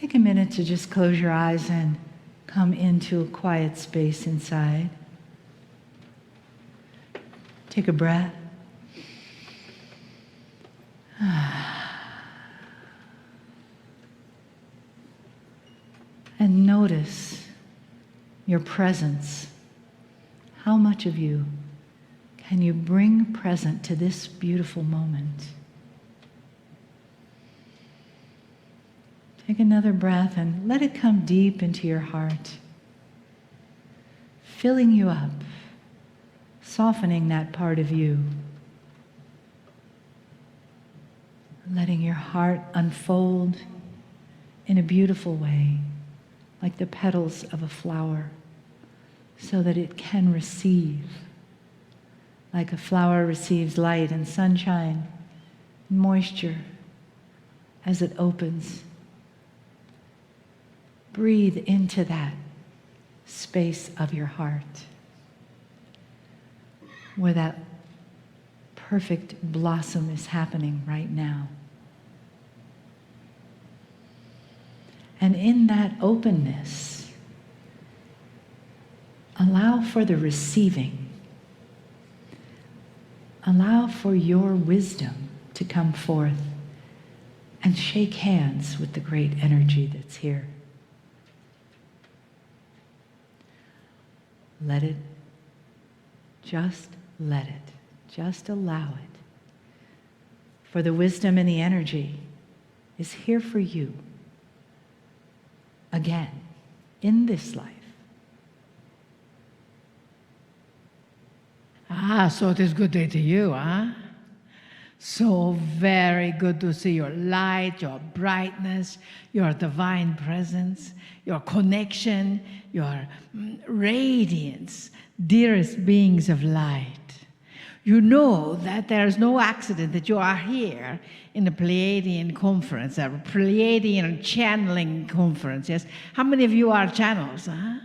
Take a minute to just close your eyes and come into a quiet space inside. Take a breath. And notice your presence. How much of you can you bring present to this beautiful moment? Take another breath and let it come deep into your heart, filling you up, softening that part of you, letting your heart unfold in a beautiful way, like the petals of a flower, so that it can receive, like a flower receives light and sunshine, moisture as it opens. Breathe into that space of your heart where that perfect blossom is happening right now. And in that openness, allow for the receiving. Allow for your wisdom to come forth and shake hands with the great energy that's here. Let it, just let it, just allow it. For the wisdom and the energy is here for you. Again, in this life. So it is good day to you, huh? So very good to see your light, your brightness, your divine presence, your connection, your radiance, dearest beings of light. You know that there is no accident that you are here in the Pleiadian conference, a Pleiadian channeling conference, yes? How many of you are channels, huh?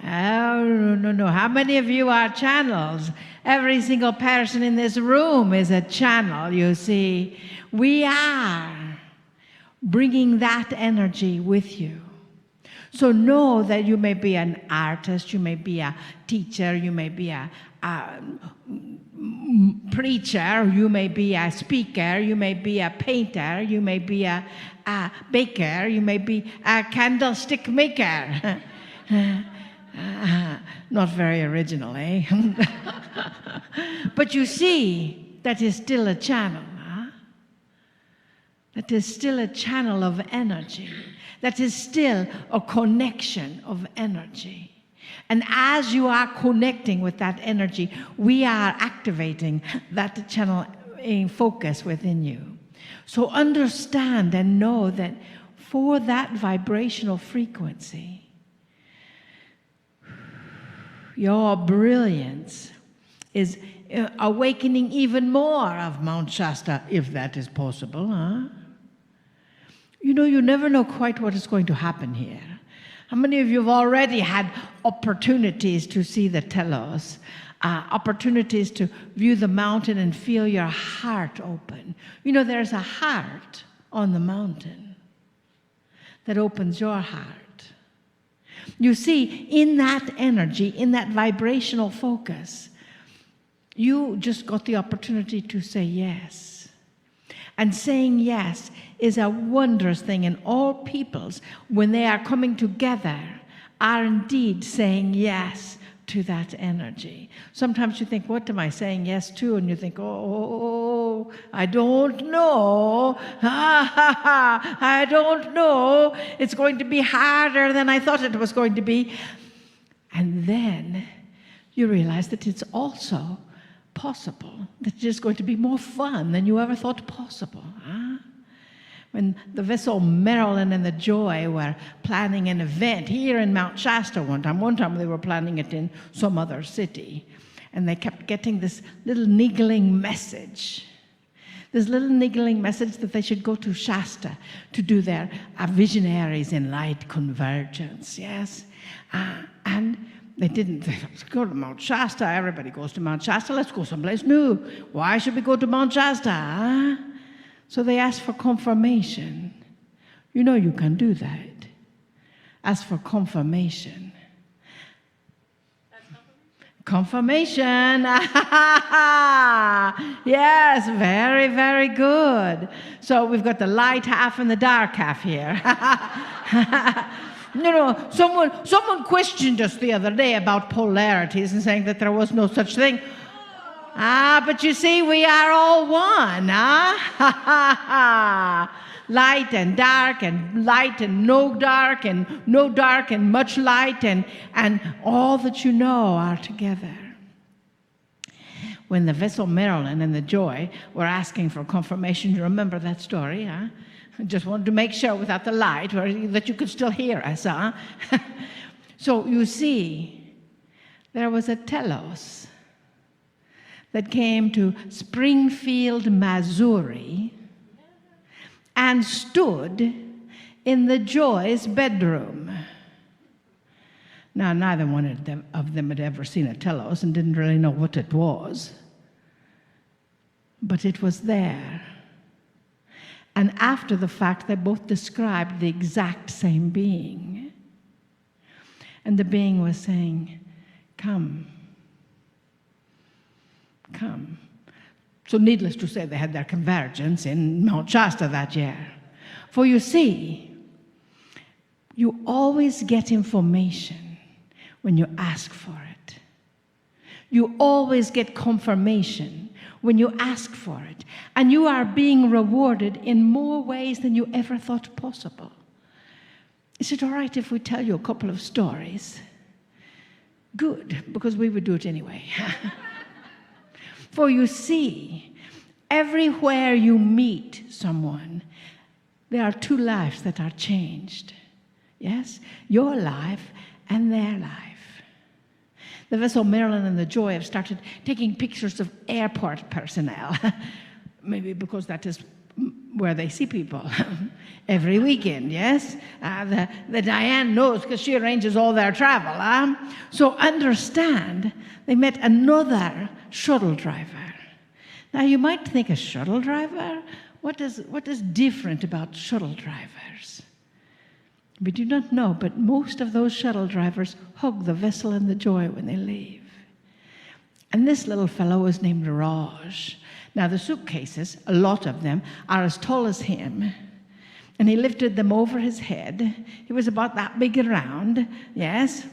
Oh, no. How many of you are channels? Every single person in this room is a channel, you see. We are bringing that energy with you. So know that you may be an artist, you may be a teacher, you may be a preacher, you may be a speaker, you may be a painter, you may be a baker, you may be a candlestick maker. Not very original, eh? But you see, that is still a channel. Huh? That is still a channel of energy. That is still a connection of energy. And as you are connecting with that energy, we are activating that channel in focus within you. So understand and know that for that vibrational frequency, your brilliance is awakening even more of Mount Shasta, if that is possible, huh? You know, you never know quite what is going to happen here. How many of you have already had opportunities to see the telos, opportunities to view the mountain and feel your heart open? You know, there's a heart on the mountain that opens your heart. You see, in that energy, in that vibrational focus, you just got the opportunity to say yes. And saying yes is a wondrous thing, and all peoples, when they are coming together, are indeed saying yes to that energy. Sometimes you think, what am I saying yes to? And you think, oh, I don't know. I don't know. It's going to be harder than I thought it was going to be. And then you realize that it's also possible, that it is going to be more fun than you ever thought possible. Huh? When the Vessel Marilyn and the Joy were planning an event here in Mount Shasta one time they were planning it in some other city, and they kept getting this little niggling message that they should go to Shasta to do their Visionaries in Light convergence, yes? And they didn't. Let's go to Mount Shasta. Everybody goes to Mount Shasta. Let's go someplace new. Why should we go to Mount Shasta? Huh? So they asked for confirmation. You know you can do that. As for confirmation. Confirmation. Yes, very, very good. So we've got the light half and the dark half here. Someone questioned us the other day about polarities and saying that there was no such thing. But you see, we are all one. Light and dark, and light and no dark and much light, and all that you know are together. When the vessel Marilyn and the Joy were asking for confirmation, you remember that story, huh? I just wanted to make sure without the light that you could still hear us, huh? So you see, there was a telos that came to Springfield, Missouri, and stood in the Joy's bedroom. Now, neither one of them had ever seen a telos and didn't really know what it was. But it was there. And after the fact, they both described the exact same being. And the being was saying, "Come. Come." So needless to say, they had their convergence in Mount Shasta that year. For you see, you always get information when you ask for it. You always get confirmation when you ask for it. And you are being rewarded in more ways than you ever thought possible. Is it all right if we tell you a couple of stories? Good, because we would do it anyway. For you see, everywhere you meet someone, there are two lives that are changed. Yes? Your life and their life. The vessel Marilyn and the Joy have started taking pictures of airport personnel. Maybe because that is where they see people every weekend, yes? The Diane knows because she arranges all their travel. So understand, they met another shuttle driver. Now you might think, a shuttle driver? What is different about shuttle drivers? We do not know, but most of those shuttle drivers hug the vessel and the Joy when they leave. And this little fellow was named Raj. Now the suitcases, a lot of them, are as tall as him. And he lifted them over his head. He was about that big around, yes?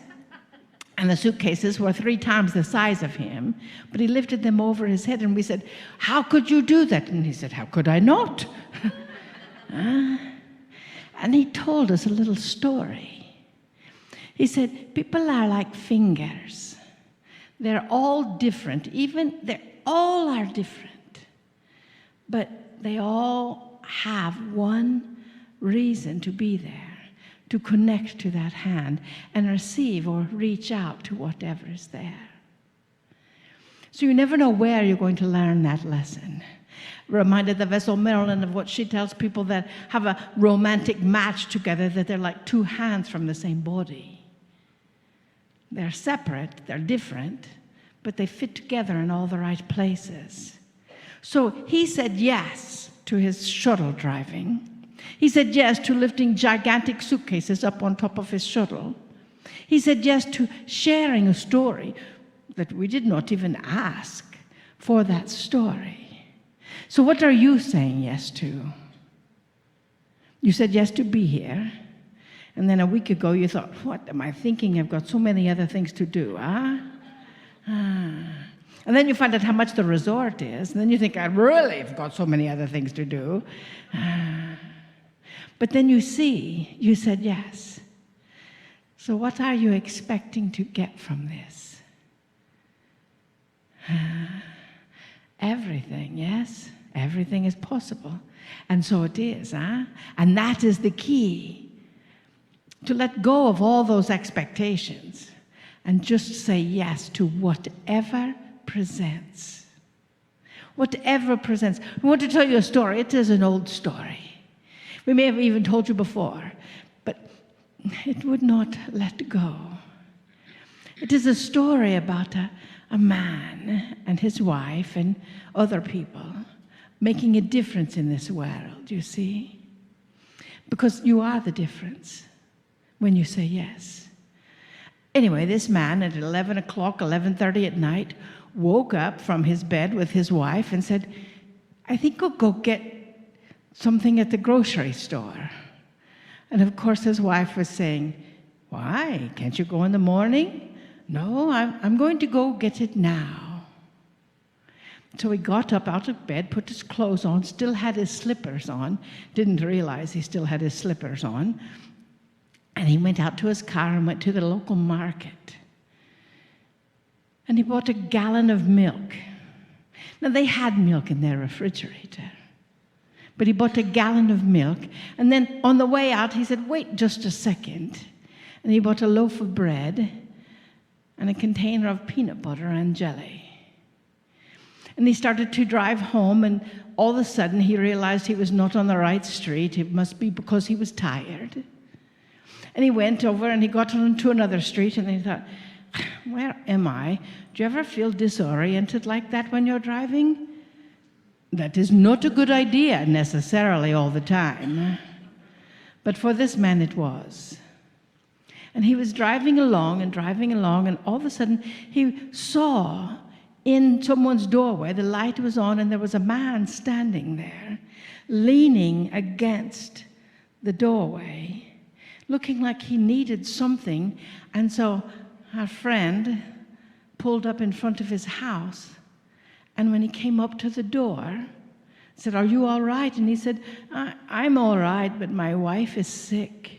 And the suitcases were 3 times the size of him. But he lifted them over his head, and we said, "How could you do that?" And he said, "How could I not?" And he told us a little story. He said, people are like fingers. They're all different. They all are different. But they all have one reason to be there, to connect to that hand and receive or reach out to whatever is there. So you never know where you're going to learn that lesson. Reminded the vessel Marilyn of what she tells people that have a romantic match together, that they're like 2 hands from the same body. They're separate, they're different, but they fit together in all the right places. So he said yes to his shuttle driving. He said yes to lifting gigantic suitcases up on top of his shuttle. He said yes to sharing a story that we did not even ask for that story. So what are you saying yes to? You said yes to be here. And then a week ago you thought, what am I thinking? I've got so many other things to do. And then you find out how much the resort is. And then you think, I really have got so many other things to do. But then you see, you said yes. So what are you expecting to get from this? Everything, yes? Everything is possible. And so it is, And that is the key. To let go of all those expectations and just say yes to whatever presents. Whatever presents. I want to tell you a story. It is an old story. We may have even told you before, but it would not let go. It is a story about a man and his wife and other people making a difference in this world, you see. Because you are the difference when you say yes. Anyway, this man at 11 o'clock, 11:30 at night, woke up from his bed with his wife and said, I think I'll go get something at the grocery store. And of course his wife was saying, why? Can't you go in the morning? No, I'm going to go get it now. So he got up out of bed, put his clothes on, still had his slippers on, didn't realize he still had his slippers on, and he went out to his car and went to the local market. And he bought a gallon of milk. Now, they had milk in their refrigerator, but he bought a gallon of milk, and then on the way out, he said, wait just a second. And he bought a loaf of bread and a container of peanut butter and jelly. And he started to drive home, and all of a sudden, he realized he was not on the right street. It must be because he was tired. And he went over, and he got onto another street, and he thought, where am I? Do you ever feel disoriented like that when you're driving? That is not a good idea necessarily all the time. But for this man it was. And he was driving along, and all of a sudden he saw in someone's doorway, the light was on, and there was a man standing there, leaning against the doorway, looking like he needed something. And so our friend pulled up in front of his house, and when he came up to the door, said, are you all right? And he said, I'm all right, but my wife is sick.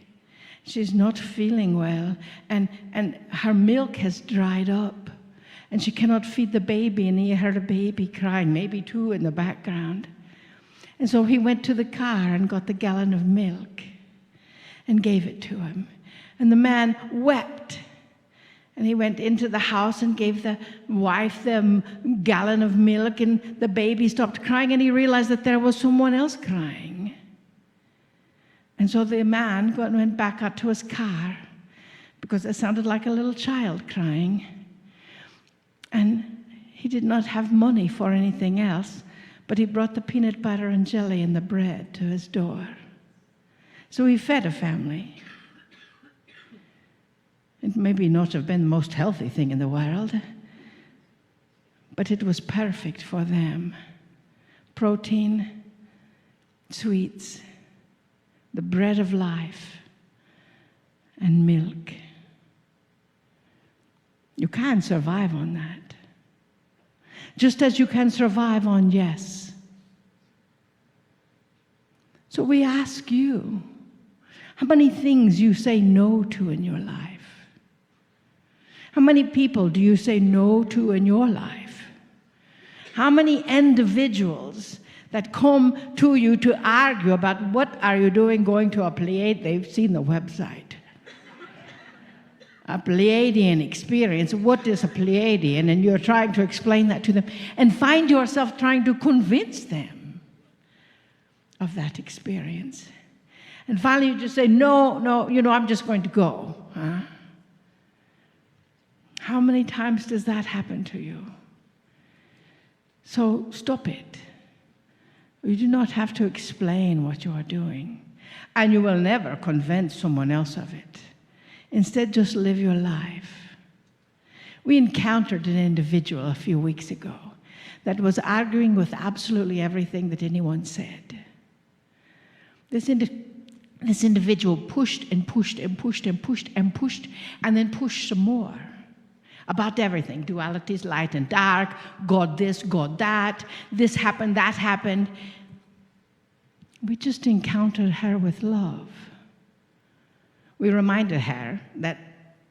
She's not feeling well, and her milk has dried up, and she cannot feed the baby. And he heard a baby crying, maybe two in the background. And so he went to the car and got the gallon of milk and gave it to him. And the man wept. And he went into the house and gave the wife the gallon of milk, and the baby stopped crying, and he realized that there was someone else crying. And so the man went back out to his car because it sounded like a little child crying. And he did not have money for anything else, but he brought the peanut butter and jelly and the bread to his door. So he fed a family. It maybe not have been the most healthy thing in the world, but it was perfect for them. Protein, sweets, the bread of life, and milk. You can survive on that, just as you can survive on yes. So we ask you, how many things you say no to in your life? How many people do you say no to in your life? How many individuals that come to you to argue about what are you doing going to a Pleiadian? They've seen the website. A Pleiadian experience. What is a Pleiadian? And you're trying to explain that to them and find yourself trying to convince them of that experience. And finally you just say, no, I'm just going to go. Huh? How many times does that happen to you? So stop it. You do not have to explain what you are doing, and you will never convince someone else of it. Instead, just live your life. We encountered an individual a few weeks ago that was arguing with absolutely everything that anyone said. This individual pushed and pushed and pushed and pushed and pushed, and then pushed some more. About everything, dualities, light and dark, God this, God that, this happened, that happened. We just encountered her with love. We reminded her that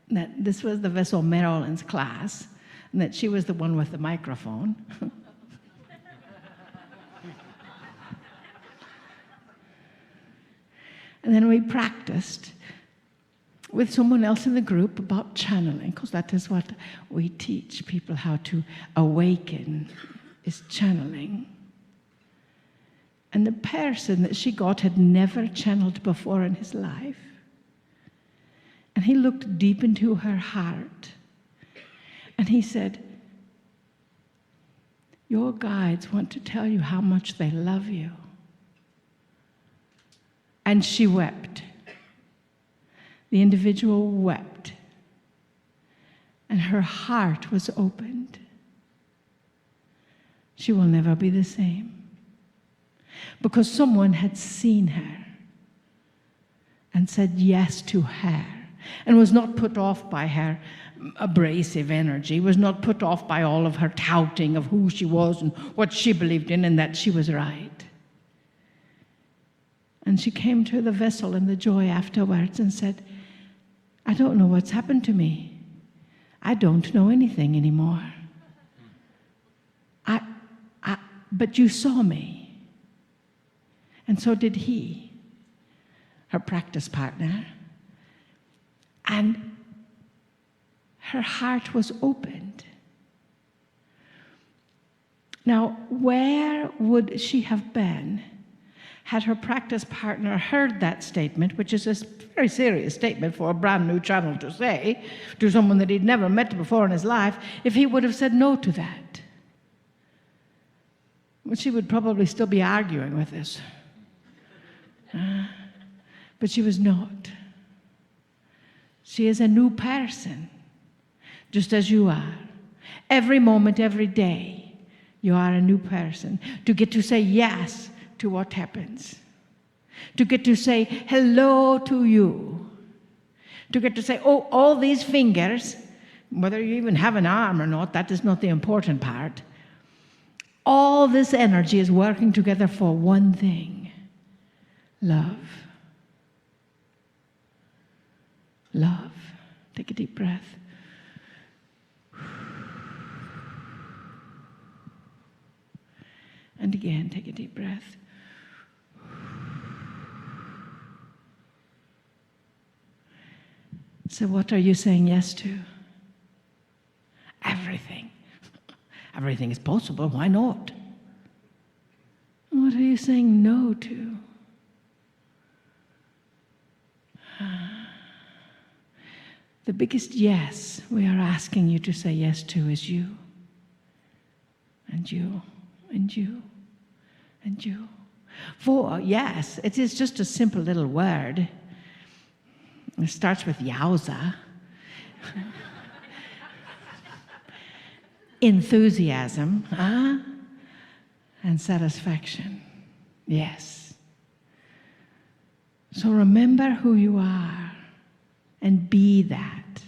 this was the Vessel Maryland's class, and that she was the one with the microphone. And then we practiced with someone else in the group about channeling, because that is what we teach people how to awaken, is channeling. And the person that she got had never channeled before in his life. And he looked deep into her heart, and he said, your guides want to tell you how much they love you. And she wept. The individual wept. And her heart was opened. She will never be the same. Because someone had seen her and said yes to her, and was not put off by her abrasive energy, was not put off by all of her touting of who she was and what she believed in and that she was right. And she came to the vessel in the joy afterwards and said, I don't know what's happened to me. I don't know anything anymore. But you saw me. And so did he, her practice partner. And her heart was opened. Now, where would she have been had her practice partner heard that statement, which is a very serious statement for a brand new channel to say to someone that he'd never met before in his life, if he would have said no to that? Well, she would probably still be arguing with this. But she was not. She is a new person, just as you are. Every moment, every day, you are a new person. To get to say yes to what happens. To get to say hello to you. To get to say, oh, all these fingers, whether you even have an arm or not, that is not the important part. All this energy is working together for one thing: love. Love. Take a deep breath. And again, take a deep breath. So what are you saying yes to? Everything. Everything is possible. Why not? What are you saying no to? The biggest yes we are asking you to say yes to is you. And you. And you. And you. For yes, it is just a simple little word. It starts with yowza. Enthusiasm, and satisfaction. Yes. So remember who you are and be that,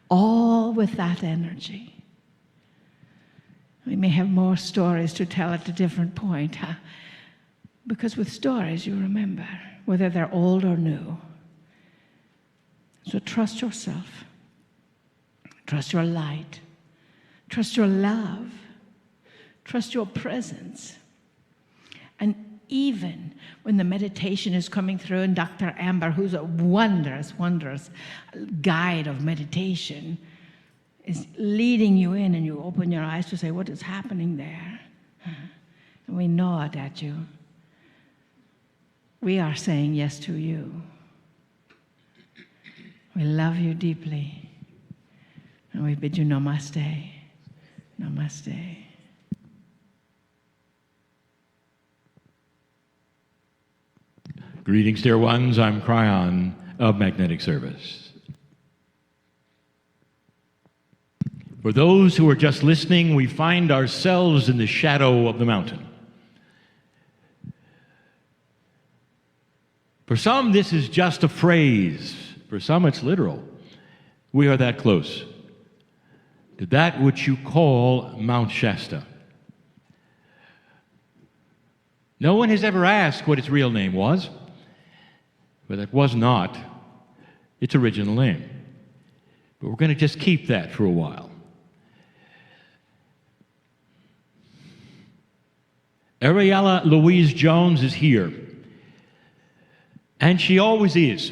all with that energy. We may have more stories to tell at a different point, because with stories you remember, whether they're old or new. So trust yourself. Trust your light. Trust your love. Trust your presence. And even when the meditation is coming through, and Dr. Amber, who's a wondrous, wondrous guide of meditation, is leading you in, and you open your eyes to say, what is happening there? And we nod at you. We are saying yes to you. We love you deeply. And we bid you namaste. Namaste. Greetings, dear ones. I'm Kryon of Magnetic Service. For those who are just listening, we find ourselves in the shadow of the mountain. For some, this is just a phrase. For some, it's literal. We are that close to that which you call Mount Shasta. No one has ever asked what its real name was, but it was not its original name. But we're going to just keep that for a while. Ariella Louise Jones is here, and she always is.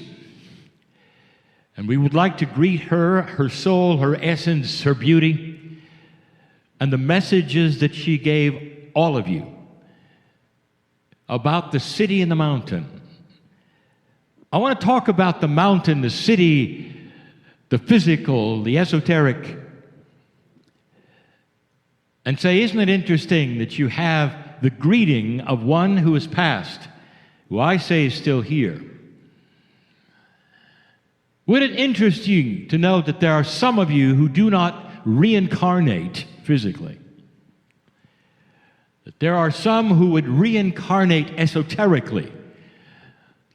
And we would like to greet her, her soul, her essence, her beauty, and the messages that she gave all of you about the city and the mountain. I want to talk about the mountain, the city, the physical, the esoteric, and say, isn't it interesting that you have the greeting of one who has passed who I say is still here. Would it interest you to know that there are some of you who do not reincarnate physically? That there are some who would reincarnate esoterically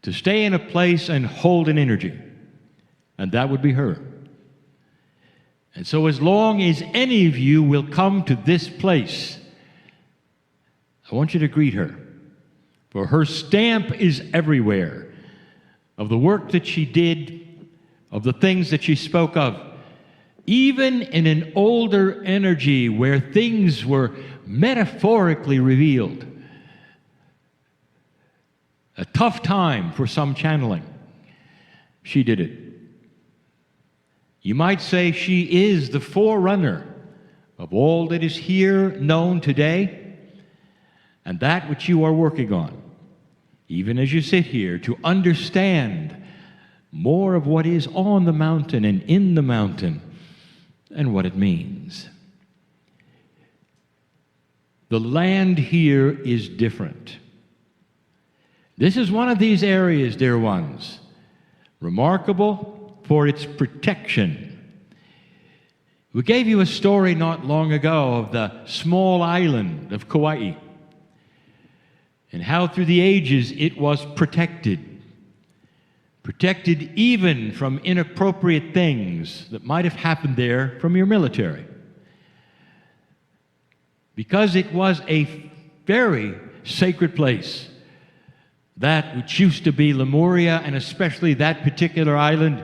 to stay in a place and hold an energy, and that would be her. And so as long as any of you will come to this place, I want you to greet her, for her stamp is everywhere of the work that she did, of the things that she spoke of, even in an older energy where things were metaphorically revealed. A tough time for some channeling. She did it. You might say she is the forerunner of all that is here known today and that which you are working on, even as you sit here, to understand more of what is on the mountain and in the mountain and what it means. The land here is different. This is one of these areas, dear ones, remarkable for its protection. We gave you a story not long ago of the small island of Kauai and how through the ages it was protected even from inappropriate things that might have happened there from your military. Because it was a very sacred place, that which used to be Lemuria, and especially that particular island,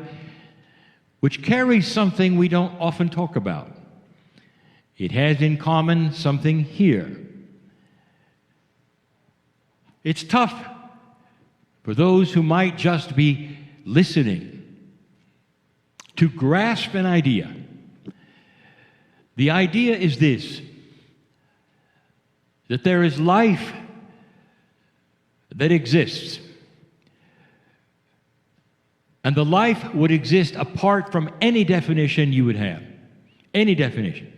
which carries something we don't often talk about. It has in common something here. It's tough for those who might just be listening to grasp an idea. The idea is this: that there is life that exists, and the life would exist apart from any definition you would have. Any definition.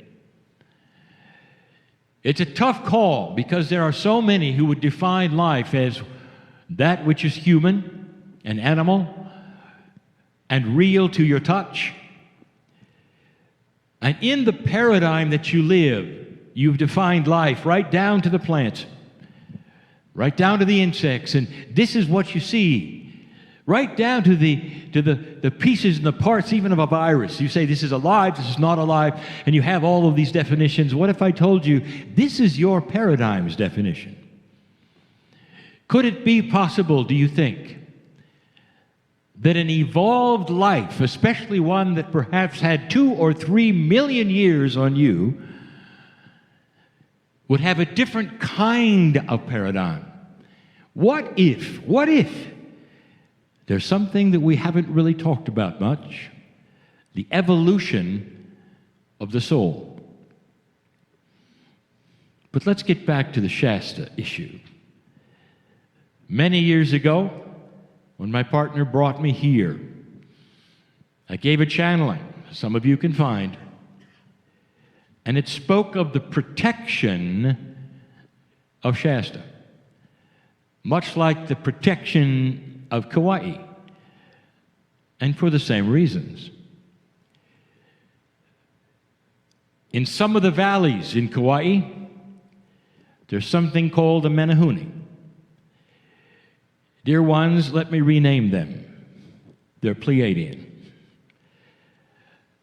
It's a tough call because there are so many who would define life as that which is human and animal and real to your touch. And in the paradigm that you live, you've defined life right down to the plants, right down to the insects, and this is what you see, right down to the pieces and the parts even of a virus. You say this is alive, this is not alive, and you have all of these definitions. What if I told you this is your paradigm's definition? Could it be possible, do you think, that an evolved life, especially one that perhaps had 2 or 3 million years on you, would have a different kind of paradigm? What if there's something that we haven't really talked about much? The evolution of the soul. But let's get back to the Shasta issue. Many years ago, when my partner brought me here, I gave a channeling, some of you can find, and it spoke of the protection of Shasta, much like the protection of Kauai, and for the same reasons. In some of the valleys in Kauai, there's something called the Menehune. Dear ones, let me rename them. They're Pleiadian.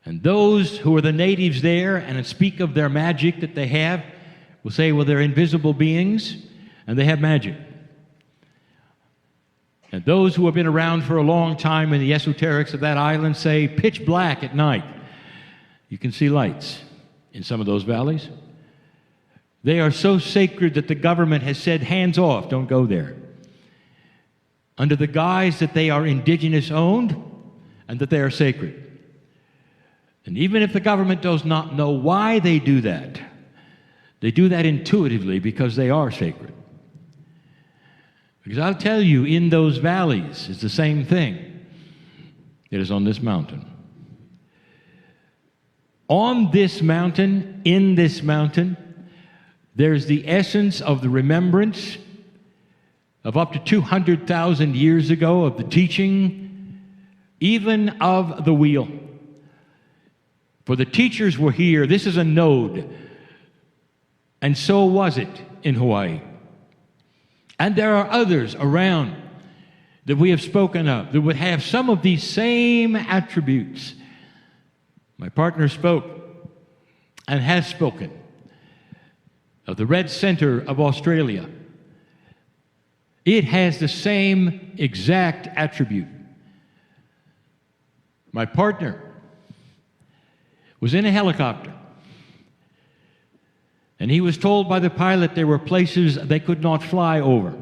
And those who are the natives there and speak of their magic that they have will say, well, they're invisible beings and they have magic. And those who have been around for a long time in the esoterics of that island say pitch black at night. You can see lights in some of those valleys. They are so sacred that the government has said, hands off, don't go there, under the guise that they are indigenous owned and that they are sacred. And even if the government does not know why they do that intuitively because they are sacred. Because I'll tell you, in those valleys, it's the same thing. It is on this mountain. On this mountain, in this mountain, there's the essence of the remembrance of up to 200,000 years ago, of the teaching, even of the wheel. For the teachers were here. This is a node. And so was it in Hawaii. And there are others around that we have spoken of that would have some of these same attributes. My partner spoke and has spoken of the Red Center of Australia. It has the same exact attribute. My partner was in a helicopter, and he was told by the pilot there were places they could not fly over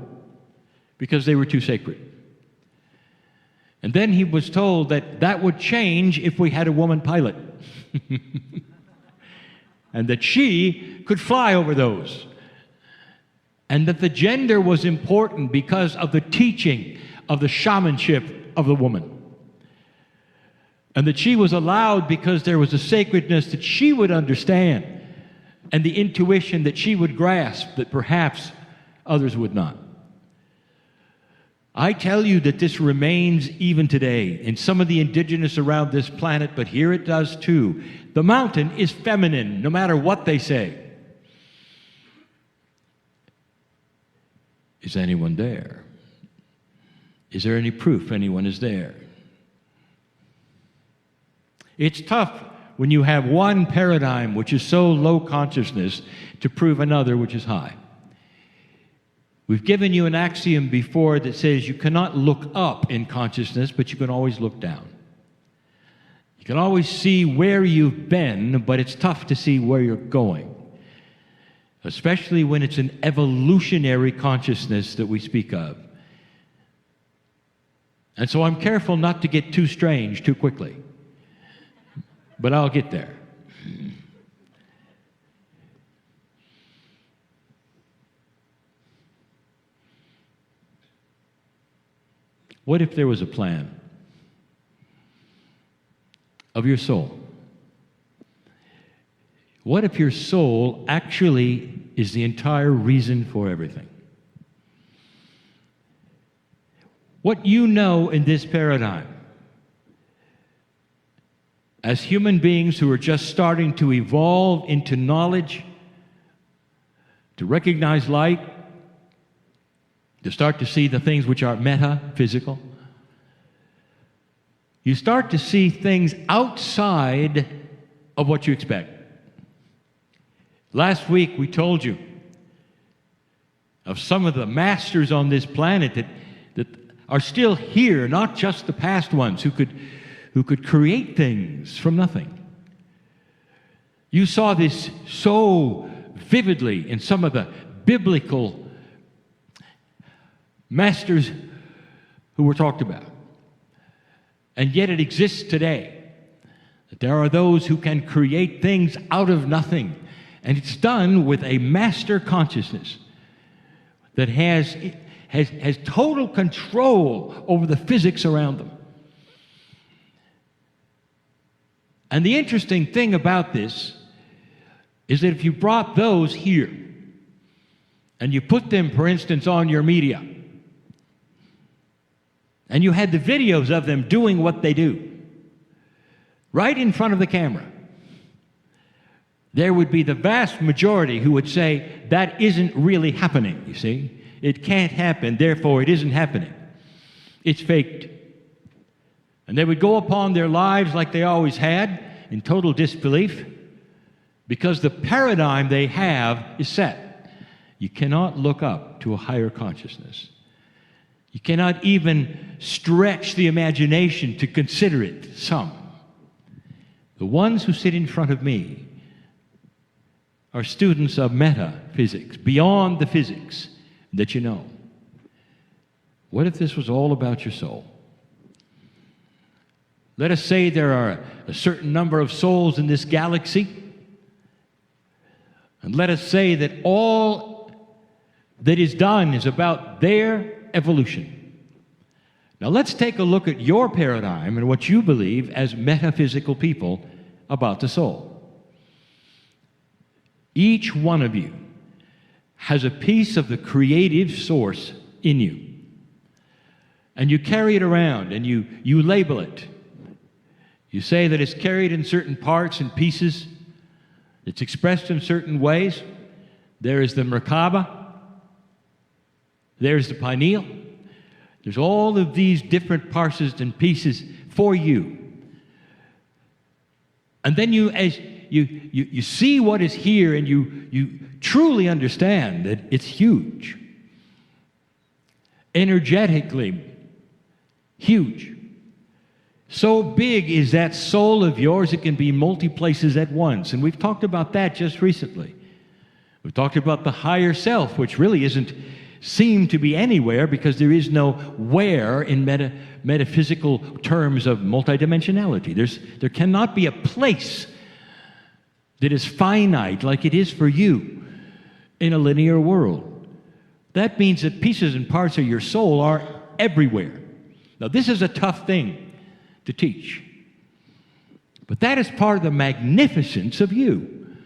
because they were too sacred. And then he was told that that would change if we had a woman pilot and that she could fly over those, and that the gender was important because of the teaching of the shamanship of the woman. And that she was allowed because there was a sacredness that she would understand and the intuition that she would grasp that perhaps others would not. I tell you that this remains even today in some of the indigenous around this planet, but here it does too. The mountain is feminine, no matter what they say. Is anyone there? Is there any proof anyone is there? It's tough when you have one paradigm which is so low consciousness to prove another which is high. We've given you an axiom before that says you cannot look up in consciousness, but you can always look down. You can always see where you've been, but it's tough to see where you're going, especially when it's an evolutionary consciousness that we speak of. And so I'm careful not to get too strange too quickly. But I'll get there. What if there was a plan of your soul? What if your soul actually is the entire reason for everything? What you know in this paradigm, as human beings who are just starting to evolve into knowledge, to recognize light, to start to see the things which are metaphysical, you start to see things outside of what you expect. Last week we told you of some of the masters on this planet that are still here, not just the past ones who could create things from nothing. You saw this so vividly in some of the biblical masters who were talked about. And yet it exists today, that there are those who can create things out of nothing. And it's done with a master consciousness that has total control over the physics around them. And the interesting thing about this is that if you brought those here and you put them, for instance, on your media, and you had the videos of them doing what they do, right in front of the camera, there would be the vast majority who would say, that isn't really happening, you see. It can't happen, therefore it isn't happening. It's faked. And they would go upon their lives like they always had, in total disbelief, because the paradigm they have is set. You cannot look up to a higher consciousness. You cannot even stretch the imagination to consider it some. The ones who sit in front of me are students of metaphysics, beyond the physics that you know. What if this was all about your soul? Let us say there are a certain number of souls in this galaxy, and let us say that all that is done is about their evolution. Now let's take a look at your paradigm and what you believe as metaphysical people about the soul. Each one of you has a piece of the creative source in you. And you carry it around and you label it. You say that it's carried in certain parts and pieces. It's expressed in certain ways. There is the Merkaba. There's the pineal. There's all of these different parts and pieces for you. And then as you see what is here, and you truly understand that it's huge. Energetically huge. So big is that soul of yours, it can be multi places at once. And we've talked about that just recently. We've talked about the higher self, which really isn't seem to be anywhere, because there is no where in metaphysical terms of multidimensionality. There cannot be a place that is finite like it is for you in a linear world. That means that pieces and parts of your soul are everywhere. Now, this is a tough thing to teach, but that is part of the magnificence of you,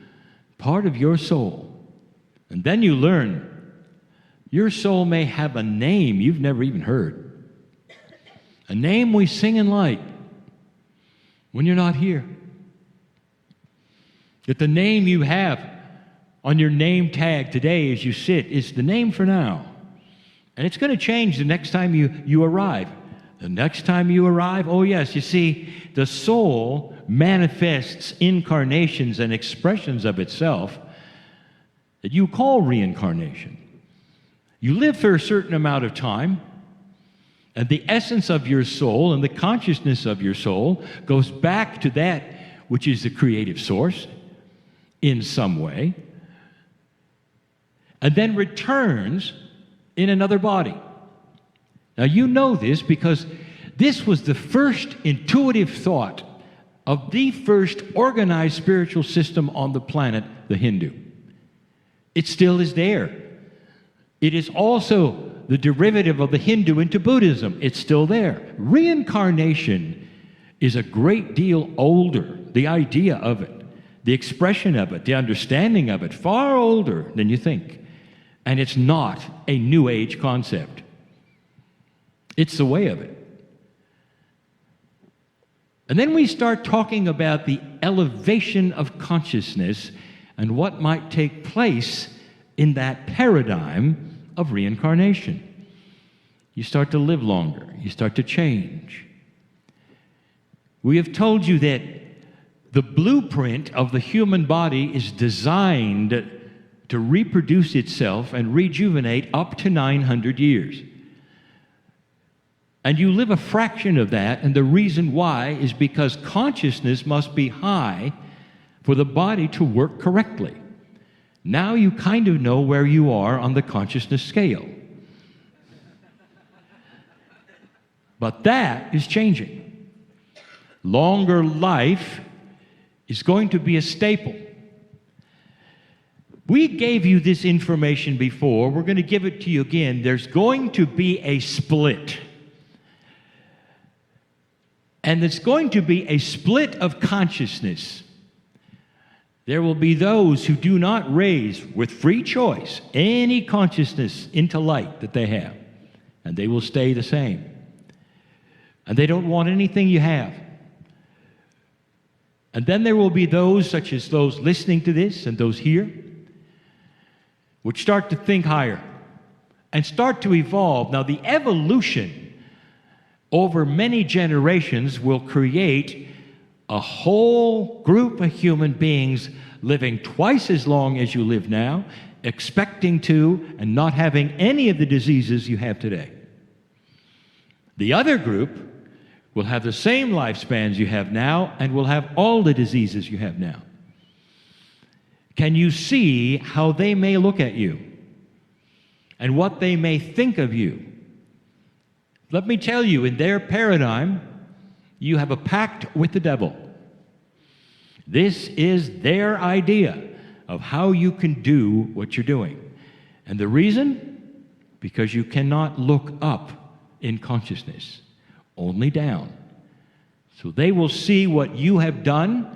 part of your soul. And then you learn your soul may have a name you've never even heard, a name we sing and like when you're not here. That the name you have on your name tag today as you sit is the name for now. And it's going to change the next time you arrive. The next time you arrive, oh yes, you see, the soul manifests incarnations and expressions of itself that you call reincarnation. You live for a certain amount of time, and the essence of your soul and the consciousness of your soul goes back to that which is the creative source in some way, and then returns in another body. Now, you know this because this was the first intuitive thought of the first organized spiritual system on the planet, the Hindu. It still is there. It is also the derivative of the Hindu into Buddhism. It's still there. Reincarnation is a great deal older, the idea of it, the expression of it, the understanding of it, far older than you think. And it's not a New Age concept. It's the way of it. And then we start talking about the elevation of consciousness and what might take place in that paradigm of reincarnation. You start to live longer. You start to change. We have told you that the blueprint of the human body is designed to reproduce itself and rejuvenate up to 900 years. And you live a fraction of that, and the reason why is because consciousness must be high for the body to work correctly. Now you kind of know where you are on the consciousness scale. But that is changing. Longer life is going to be a staple. We gave you this information before. We're going to give it to you again. There's going to be a split. And it's going to be a split of consciousness. There will be those who do not raise with free choice any consciousness into light that they have. And they will stay the same. And they don't want anything you have. And then there will be those, such as those listening to this and those here, which start to think higher and start to evolve. Now, the evolution over many generations will create a whole group of human beings living twice as long as you live now, expecting to and not having any of the diseases you have today. The other group will have the same lifespans you have now and will have all the diseases you have now. Can you see how they may look at you and what they may think of you? Let me tell you, in their paradigm, you have a pact with the devil. This is their idea of how you can do what you're doing. And the reason? Because you cannot look up in consciousness, only down. So they will see what you have done,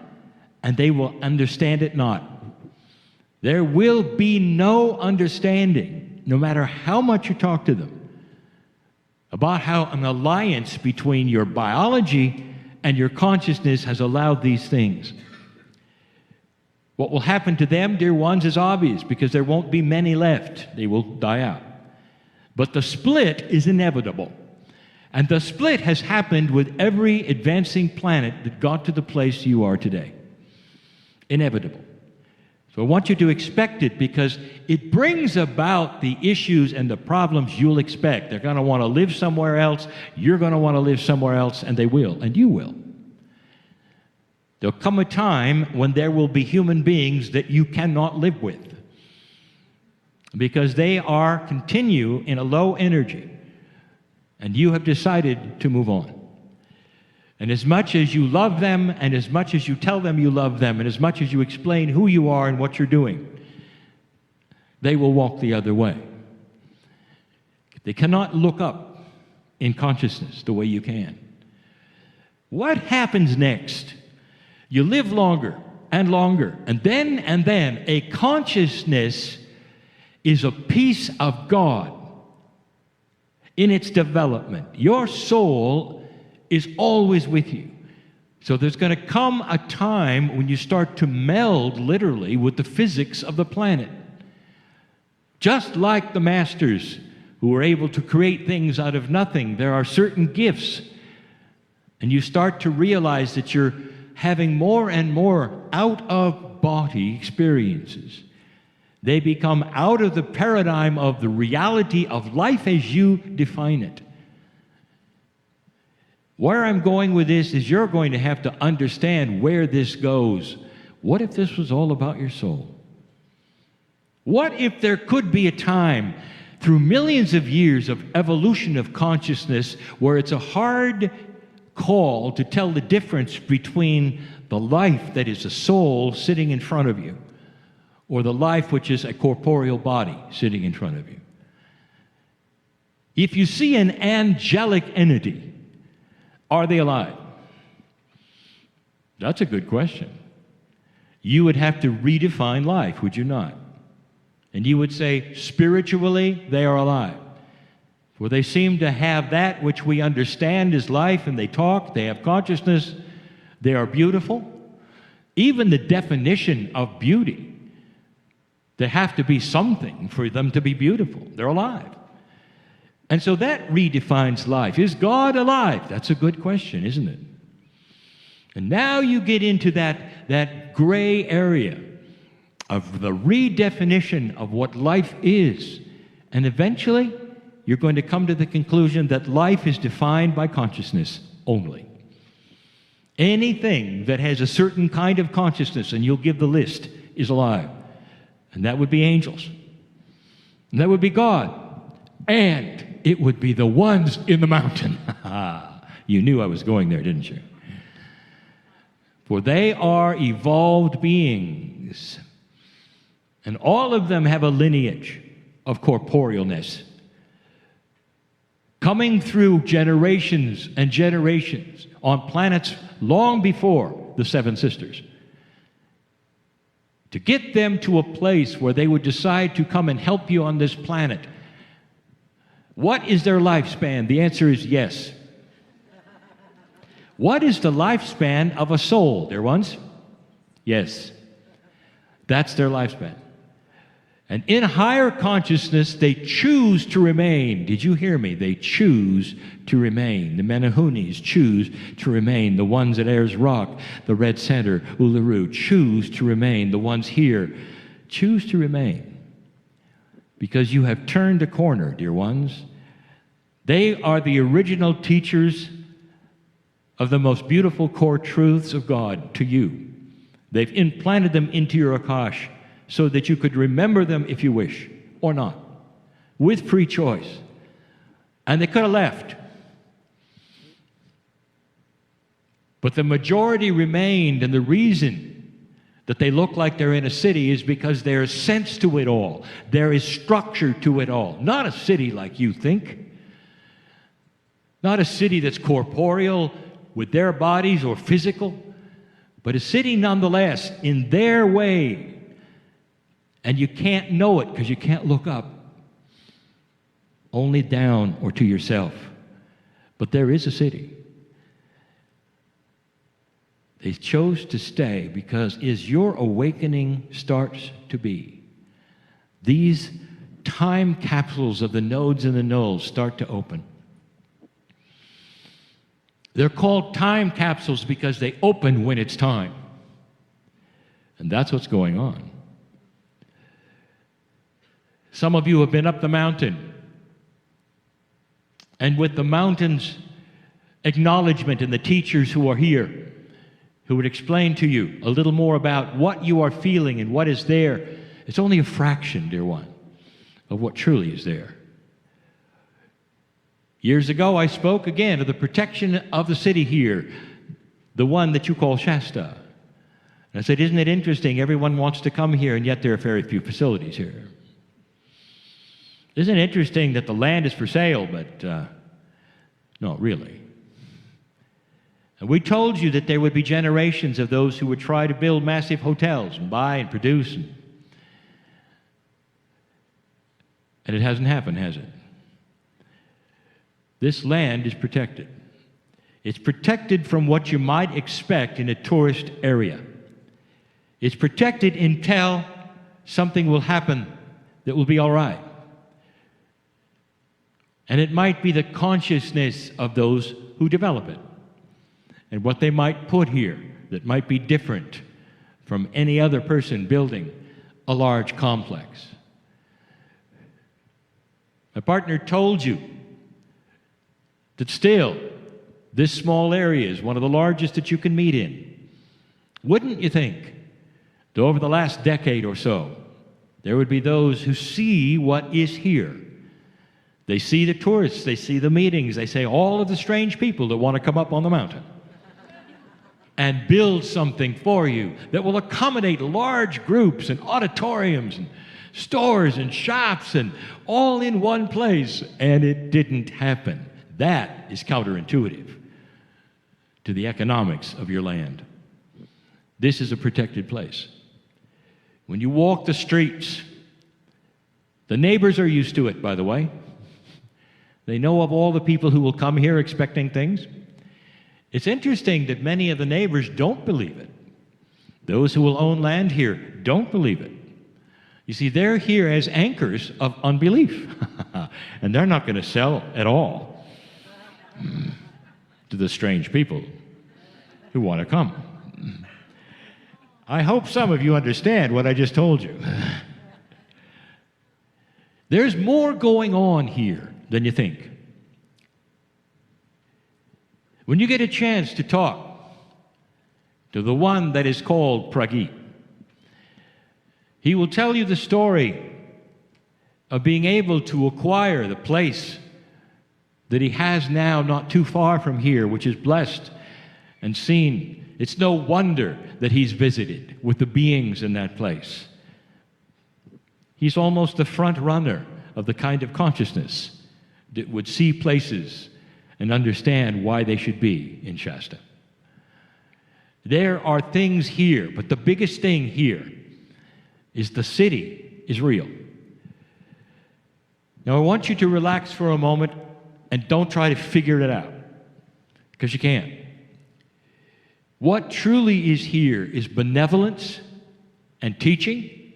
and they will understand it not. There will be no understanding, no matter how much you talk to them. about how an alliance between your biology and your consciousness has allowed these things. What will happen to them, dear ones, is obvious, because there won't be many left. They will die out. But the split is inevitable. And the split has happened with every advancing planet that got to the place you are today. Inevitable. So I want you to expect it, because it brings about the issues and the problems you'll expect. They're going to want to live somewhere else. You're going to want to live somewhere else, and they will, and you will. There'll come a time when there will be human beings that you cannot live with, because they continue in a low energy, and you have decided to move on. And as much as you love them, and as much as you tell them you love them, and as much as you explain who you are and what you're doing, they will walk the other way. They cannot look up in consciousness the way you can. What happens next? You live longer and longer, and then a consciousness is a piece of God in its development. Your soul is always with you. So there's going to come a time when you start to meld literally with the physics of the planet. Just like the masters who were able to create things out of nothing, there are certain gifts, and you start to realize that you're having more and more out-of-body experiences. They become out of the paradigm of the reality of life as you define it. Where I'm going with this is you're going to have to understand where this goes. What if this was all about your soul? What if there could be a time through millions of years of evolution of consciousness where it's a hard call to tell the difference between the life that is a soul sitting in front of you or the life which is a corporeal body sitting in front of you? If you see an angelic entity, are they alive? That's a good question. You would have to redefine life, would you not? And you would say, spiritually, they are alive. For they seem to have that which we understand is life, and they talk, they have consciousness, they are beautiful. Even the definition of beauty, there have to be something for them to be beautiful. They're alive. And so that redefines life. Is God alive? That's a good question, isn't it? And now you get into that gray area of the redefinition of what life is. And eventually, you're going to come to the conclusion that life is defined by consciousness only. Anything that has a certain kind of consciousness, and you'll give the list, is alive. And that would be angels. And that would be God. And it would be the ones in the mountain. You knew I was going there, didn't you? For they are evolved beings. And all of them have a lineage of corporealness, coming through generations and generations on planets long before the Seven Sisters, to get them to a place where they would decide to come and help you on this planet. What is their lifespan? The answer is yes. What is the lifespan of a soul, dear ones? Yes. That's their lifespan. And in higher consciousness, they choose to remain. Did you hear me? They choose to remain. The Menahunis choose to remain. The ones at Ayers Rock, the Red Center, Uluru, choose to remain. The ones here choose to remain. Because you have turned a corner, dear ones. They are the original teachers of the most beautiful core truths of God to you. They've implanted them into your Akash so that you could remember them if you wish, or not, with free choice. And they could have left. But the majority remained, and the reason that they look like they're in a city is because there's sense to it all. There is structure to it all. Not a city like you think. Not a city that's corporeal with their bodies or physical, but a city nonetheless in their way. And you can't know it because you can't look up. Only down or to yourself But there is a city. They chose to stay because as your awakening starts to be, these time capsules of the nodes and the nulls start to open. They're called time capsules because they open when it's time. And that's what's going on. Some of you have been up the mountain, and with the mountain's acknowledgement and the teachers who are here, who would explain to you a little more about what you are feeling and what is there, it's only a fraction, dear one, of what truly is there. Years ago, I spoke again of the protection of the city here, the one that you call Shasta. And I said, isn't it interesting? Everyone wants to come here, and yet there are very few facilities here. Isn't it interesting that the land is for sale, but no, really. And we told you that there would be generations of those who would try to build massive hotels and buy and produce. And it hasn't happened, has it? This land is protected. It's protected from what you might expect in a tourist area. It's protected until something will happen that will be all right. And it might be the consciousness of those who develop it and what they might put here that might be different from any other person building a large complex. My partner told you that still this small area is one of the largest that you can meet in. Wouldn't you think that over the last decade or so, there would be those who see what is here? They see the tourists, they see the meetings, they say all of the strange people that want to come up on the mountain and build something for you that will accommodate large groups and auditoriums and stores and shops and all in one place. And it didn't happen. That is counterintuitive to the economics of your land. This is a protected place. When you walk the streets, the neighbors are used to it, by the way. They know of all the people who will come here expecting things. It's interesting that many of the neighbors don't believe it. Those who will own land here don't believe it. You see, they're here as anchors of unbelief. And they're not going to sell at all to the strange people who want to come. I hope some of you understand what I just told you. There's more going on here than you think. When you get a chance to talk to the one that is called Pragit, he will tell you the story of being able to acquire the place that he has now not too far from here, which is blessed and seen. It's no wonder that he's visited with the beings in that place. He's almost the front runner of the kind of consciousness that would see places and understand why they should be in Shasta. There are things here, but the biggest thing here is the city is real. Now I want you to relax for a moment and don't try to figure it out, because you can't. What truly is here is benevolence and teaching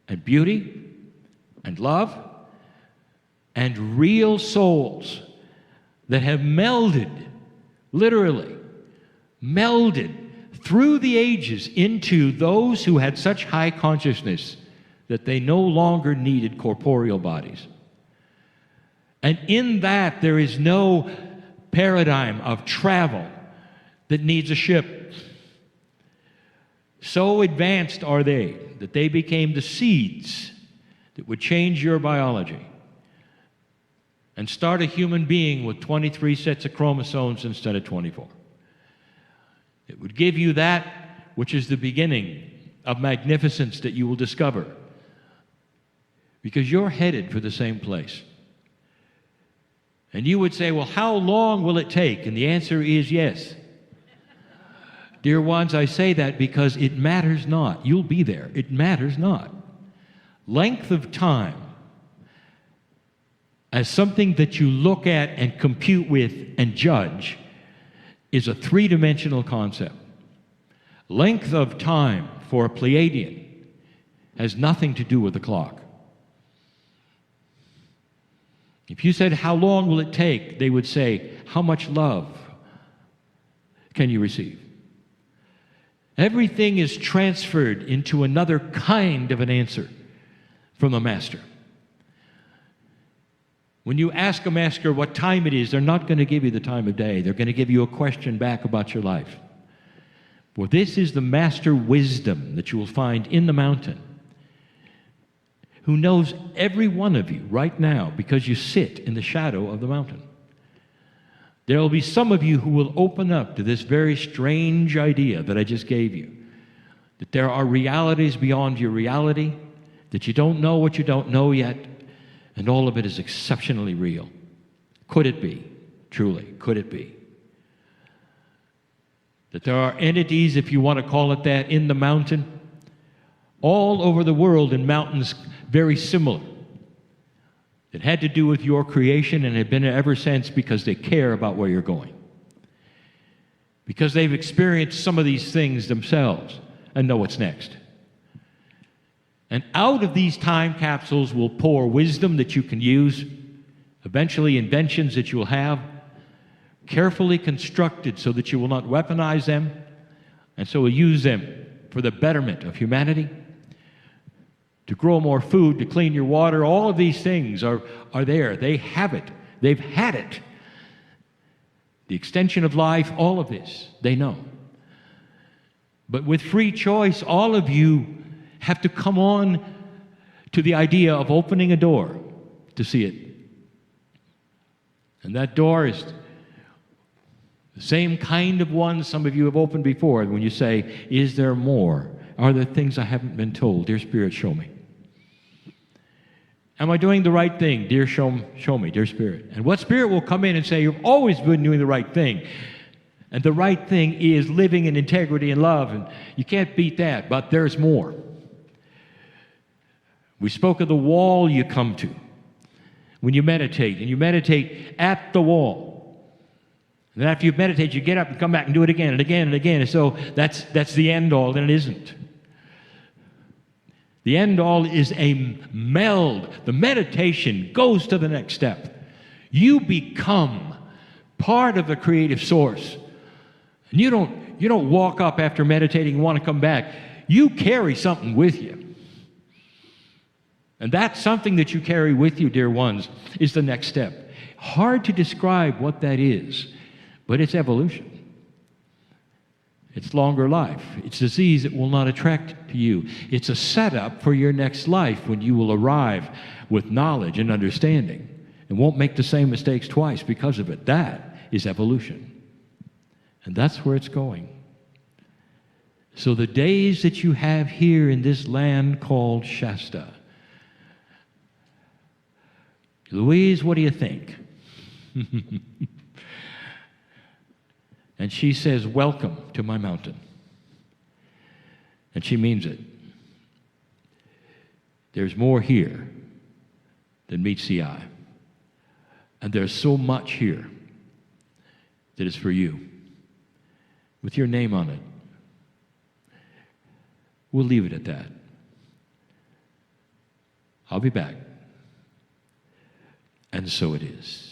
and beauty and love and real souls that have melded, literally melded through the ages into those who had such high consciousness that they no longer needed corporeal bodies. And in that, there is no paradigm of travel that needs a ship. So advanced are they that they became the seeds that would change your biology and start a human being with 23 sets of chromosomes instead of 24. It would give you that which is the beginning of magnificence that you will discover, because you're headed for the same place. And you would say, well, how long will it take? And the answer is yes. Dear ones, I say that because it matters not. You'll be there. It matters not. Length of time as something that you look at and compute with and judge is a three-dimensional concept. Length of time for a Pleiadian has nothing to do with the clock. If you said, how long will it take? They would say, how much love can you receive? Everything is transferred into another kind of an answer from the master. When you ask a master what time it is, they're not going to give you the time of day. They're going to give you a question back about your life. For this is the master wisdom that you will find in the mountain, who knows every one of you right now because you sit in the shadow of the mountain. There will be some of you who will open up to this very strange idea that I just gave you, that there are realities beyond your reality, that you don't know what you don't know yet, and all of it is exceptionally real. Could it be? Truly, could it be? That there are entities, if you want to call it that, in the mountain, all over the world, in mountains very similar, that had to do with your creation and have been ever since because they care about where you're going. Because they've experienced some of these things themselves and know what's next. And out of these time capsules will pour wisdom that you can use, eventually inventions that you will have, carefully constructed so that you will not weaponize them, and so will use them for the betterment of humanity, to grow more food, to clean your water. All of these things are there. They have it. They've had it. The extension of life, all of this, they know. But with free choice, all of you have to come on to the idea of opening a door to see it. And that door is the same kind of one some of you have opened before when you say, is there more? Are there things I haven't been told? Dear Spirit, show me. Am I doing the right thing? Dear, show me, dear Spirit. And what Spirit will come in and say, you've always been doing the right thing. And the right thing is living in integrity and love. And you can't beat that, but there's more. We spoke of the wall you come to when you meditate. And you meditate at the wall. And then after you meditate, you get up and come back and do it again and again and again. And so that's the end all, and it isn't. The end all is a meld. The meditation goes to the next step. You become part of the creative source. And you don't walk up after meditating and want to come back. You carry something with you. And that something that you carry with you, dear ones, is the next step. Hard to describe what that is, but it's evolution. It's longer life. It's disease that will not attract to you. It's a setup for your next life when you will arrive with knowledge and understanding and won't make the same mistakes twice because of it. That is evolution. And that's where it's going. So the days that you have here in this land called Shasta, Louise, what do you think? And she says, welcome to my mountain. And she means it. There's more here than meets the eye. And there's so much here that is for you, with your name on it. We'll leave it at that. I'll be back. And so it is.